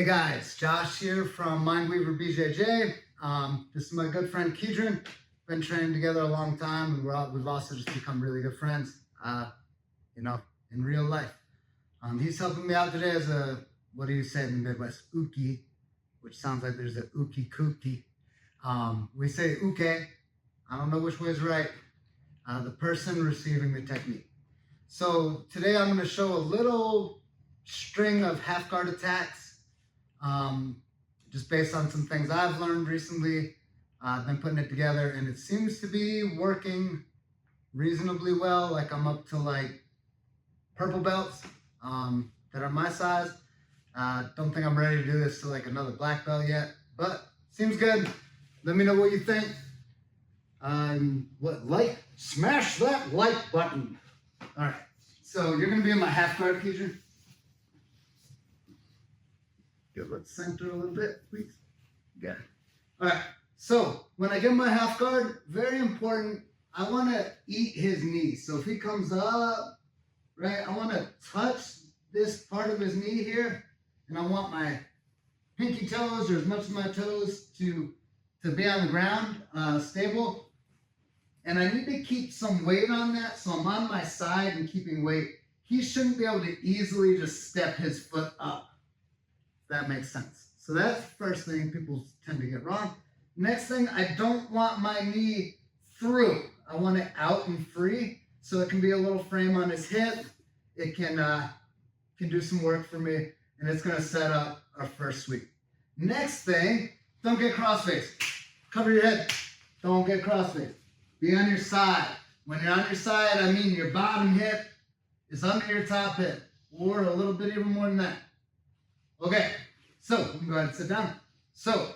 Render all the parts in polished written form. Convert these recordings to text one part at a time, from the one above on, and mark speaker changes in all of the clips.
Speaker 1: Hey guys, Josh here from Mindweaver BJJ. This is my good friend Keedron. Been training together a long time, and we've also just become really good friends, in real life. He's helping me out today as a, what do you say in the Midwest, uki, which sounds like there's a uki kooky. We say uke, I don't know which way is right, the person receiving the technique. So today I'm going to show a little string of half guard attacks, just based on some things I've learned recently. I've been putting it together and it seems to be working reasonably well. Like I'm up to like purple belts that are my size. Don't think I'm ready to do this to like another black belt yet, but seems good. Let me know what you think. Smash that like button. All right, so you're gonna be in my half guard, Keedron. Good, let's center a little bit, please. Good. All right, so when I get my half guard, very important, I want to eat his knee. So if he comes up, right, I want to touch this part of his knee here, and I want my pinky toes, or as much of my toes, to be on the ground, stable. And I need to keep some weight on that, so I'm on my side and keeping weight. He shouldn't be able to easily just step his foot up. That makes sense. So that's the first thing people tend to get wrong. Next thing, I don't want my knee through. I want it out and free, so it can be a little frame on his hip. It can do some work for me, and it's gonna set up our first sweep. Next thing, don't get cross-faced. Cover your head. Don't get cross-faced. Be on your side. When you're on your side, I mean your bottom hip is under your top hip, or a little bit even more than that. Okay, so we can go ahead and sit down. So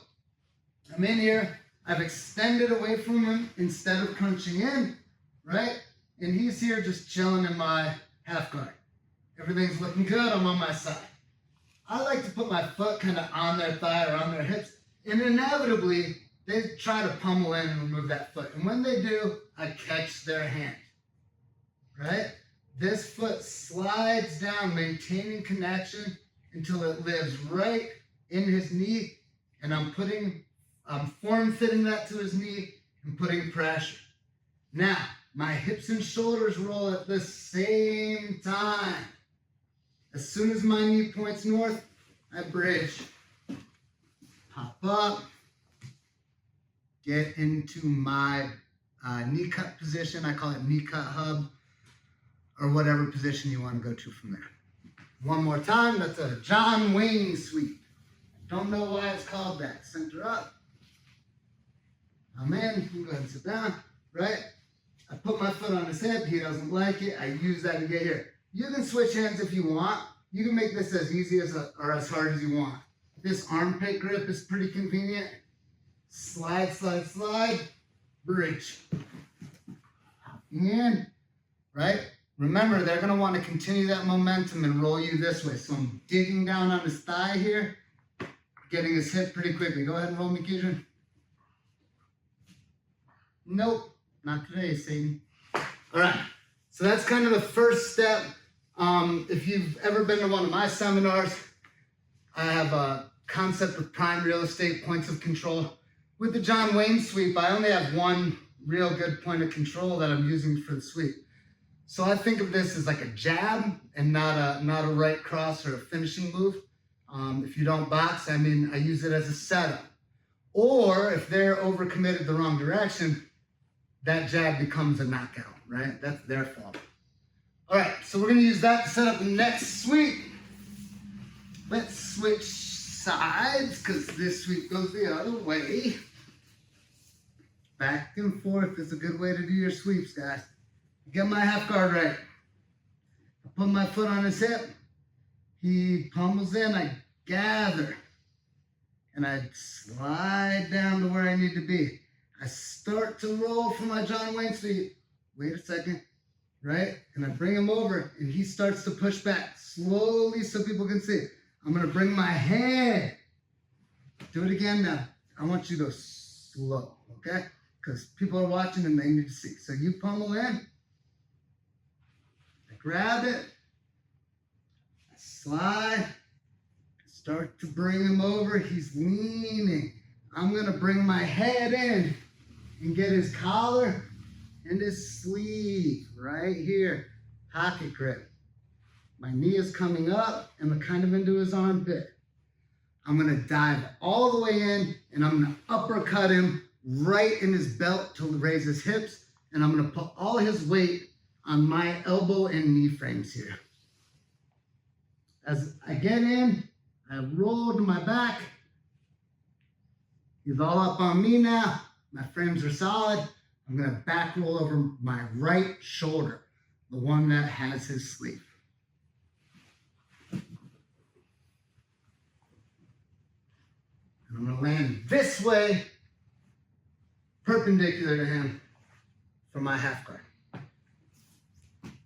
Speaker 1: I'm in here, I've extended away from him instead of crunching in, right? And he's here just chilling in my half guard. Everything's looking good, I'm on my side. I like to put my foot kind of on their thigh or on their hips, and inevitably they try to pummel in and remove that foot. And when they do, I catch their hand, right? This foot slides down, maintaining connection until it lives right in his knee, and I'm form-fitting that to his knee and putting pressure. Now, my hips and shoulders roll at the same time. As soon as my knee points north, I bridge. Pop up. Get into my knee cut position. I call it knee cut hub, or whatever position you want to go to from there. One more time, that's a John Wayne sweep. Don't know why it's called that. Center up. I'm in, you can go ahead and sit down, right? I put my foot on his hip, he doesn't like it, I use that to get here. You can switch hands if you want. You can make this as easy or as hard as you want. This armpit grip is pretty convenient. Slide, slide, slide, bridge. In, right? Remember, they're gonna wanna continue that momentum and roll you this way. So I'm digging down on his thigh here, getting his hip pretty quickly. Go ahead and roll me, Keedron. Nope, not today, Satan. All right, so that's kind of the first step. If you've ever been to one of my seminars, I have a concept of prime real estate points of control. With the John Wayne sweep, I only have one real good point of control that I'm using for the sweep. So I think of this as like a jab and not a right cross or a finishing move. If you don't box, I mean, I use it as a setup. Or if they're overcommitted the wrong direction, that jab becomes a knockout, right? That's their fault. All right, so we're gonna use that to set up the next sweep. Let's switch sides, because this sweep goes the other way. Back and forth is a good way to do your sweeps, guys. Get my half guard right. I put my foot on his hip. He pummels in, I gather. And I slide down to where I need to be. I start to roll for my John Wayne sweep. Wait a second, right? And I bring him over and he starts to push back slowly so people can see. I'm gonna bring my hand. Do it again now. I want you to go slow, okay? Because people are watching and they need to see. So you pummel in. I grab it. I slide. Start to bring him over. He's leaning. I'm going to bring my head in and get his collar and his sleeve right here. Pocket grip. My knee is coming up and kind of into his armpit. I'm going to dive all the way in and I'm going to uppercut him right in his belt to raise his hips. And I'm going to put all his weight on my elbow and knee frames here. As I get in, I roll to my back. He's all up on me now. My frames are solid. I'm going to back roll over my right shoulder, the one that has his sleeve. And I'm going to land this way, perpendicular to him for my half guard.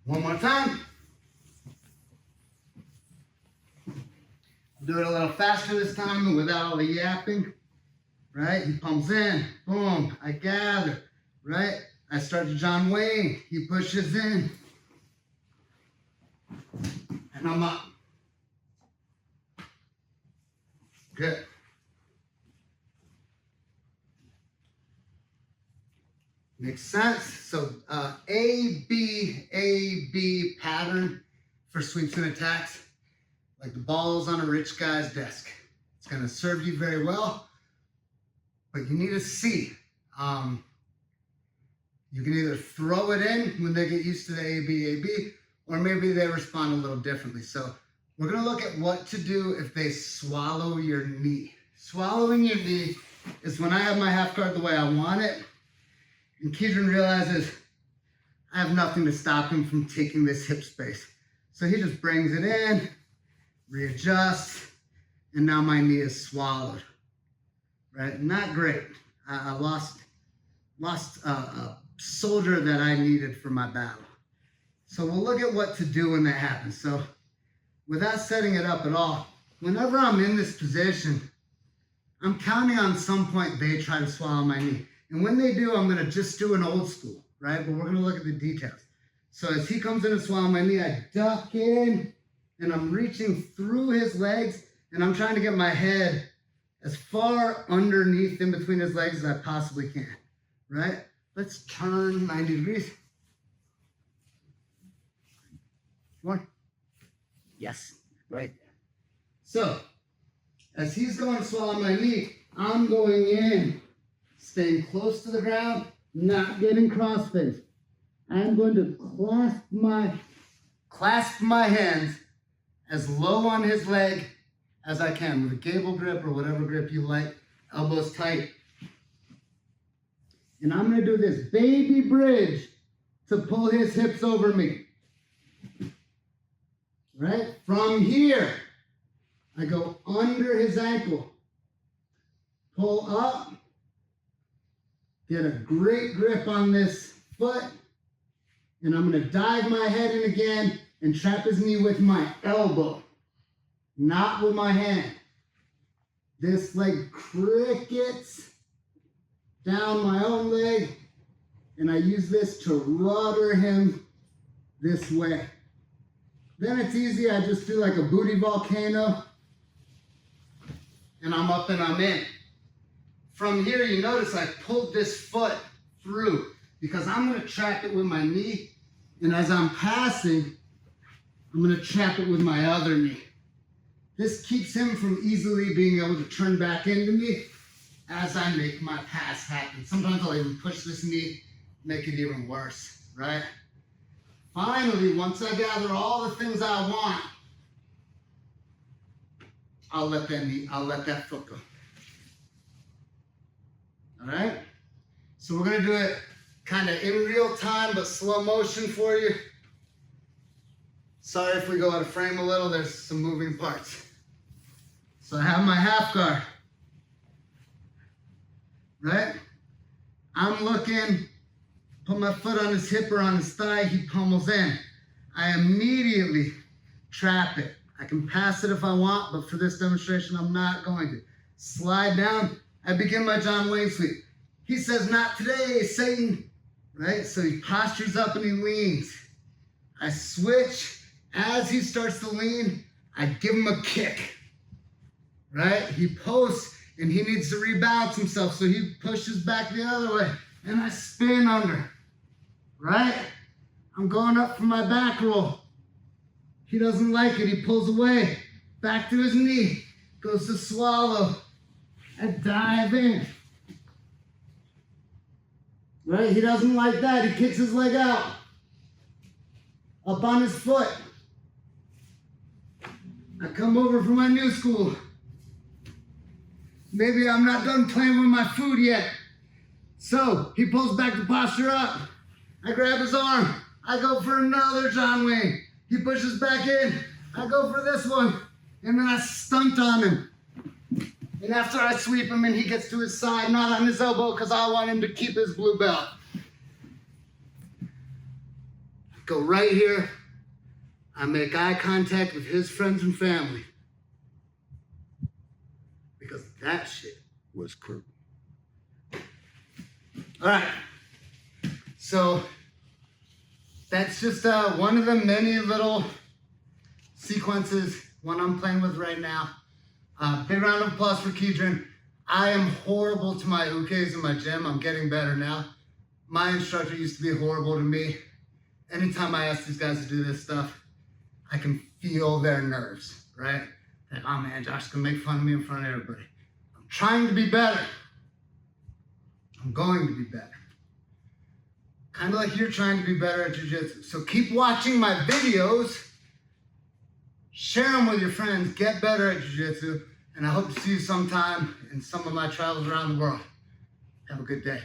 Speaker 1: One more time. Do it a little faster this time and without all the yapping. Right? He pumps in. Boom. I gather. Right? I start to John Wayne. He pushes in. And I'm up. Good. Makes sense? So A, B pattern for sweeps and attacks. Like the balls on a rich guy's desk. It's going to serve you very well, but you need a C. You can either throw it in when they get used to the A, B, or maybe they respond a little differently. So we're going to look at what to do if they swallow your knee. Swallowing your knee is when I have my half guard the way I want it, and Kedron realizes I have nothing to stop him from taking this hip space. So he just brings it in, readjusts, and now my knee is swallowed, right? Not great. I lost a soldier that I needed for my battle. So we'll look at what to do when that happens. So without setting it up at all, whenever I'm in this position, I'm counting on some point they try to swallow my knee. And when they do, I'm going to just do an old school, right? But we're going to look at the details. So as he comes in and swallows my knee, I duck in, and I'm reaching through his legs, and I'm trying to get my head as far underneath in between his legs as I possibly can, right? Let's turn 90 degrees. One. Yes, right. So, as he's going to swallow my knee, I'm going in, staying close to the ground, not getting cross-faced. I'm going to clasp my hands as low on his leg as I can with a gable grip or whatever grip you like, elbows tight. And I'm going to do this baby bridge to pull his hips over me. Right? From here, I go under his ankle, pull up, get a great grip on this foot, and I'm going to dive my head in again and trap his knee with my elbow, not with my hand. This leg crickets down my own leg, and I use this to rudder him this way. Then it's easy. I just do like a booty volcano, and I'm up and I'm in. From here, you notice I pulled this foot through because I'm going to trap it with my knee, and as I'm passing, I'm going to trap it with my other knee. This keeps him from easily being able to turn back into me as I make my pass happen. Sometimes I'll even push this knee, make it even worse, right? Finally, once I gather all the things I want, I'll let that foot go. All right? So we're going to do it kind of in real time, but slow motion for you. Sorry if we go out of frame a little, there's some moving parts. So I have my half guard, right? I'm looking, put my foot on his hip or on his thigh, he pummels in. I immediately trap it. I can pass it if I want, but for this demonstration, I'm not going to. Slide down, I begin my John Wayne sweep. He says, "Not today, Satan," right? So he postures up and he leans. I switch. As he starts to lean, I give him a kick. right? He posts and he needs to rebalance himself, so he pushes back the other way, and I spin under, right? I'm going up for my back roll. He doesn't like it, he pulls away, back to his knee, goes to swallow, and dive in. Right, he doesn't like that, he kicks his leg out, up on his foot. I come over from my new school. Maybe I'm not done playing with my food yet. So he pulls back the posture up. I grab his arm. I go for another John Wayne. He pushes back in. I go for this one. And then I stunt on him. And after I sweep him and he gets to his side, not on his elbow, because I want him to keep his blue belt. Go right here. I make eye contact with his friends and family. Because that shit was crew. All right. So that's just one of the many little sequences, one I'm playing with right now. Big round of applause for Keedron. I am horrible to my ukes in my gym. I'm getting better now. My instructor used to be horrible to me. Anytime I ask these guys to do this stuff, I can feel their nerves, right? Like, oh man, Josh's gonna make fun of me in front of everybody. I'm trying to be better. I'm going to be better. Kind of like you're trying to be better at jiu-jitsu. So keep watching my videos, share them with your friends, get better at jiu-jitsu, and I hope to see you sometime in some of my travels around the world. Have a good day.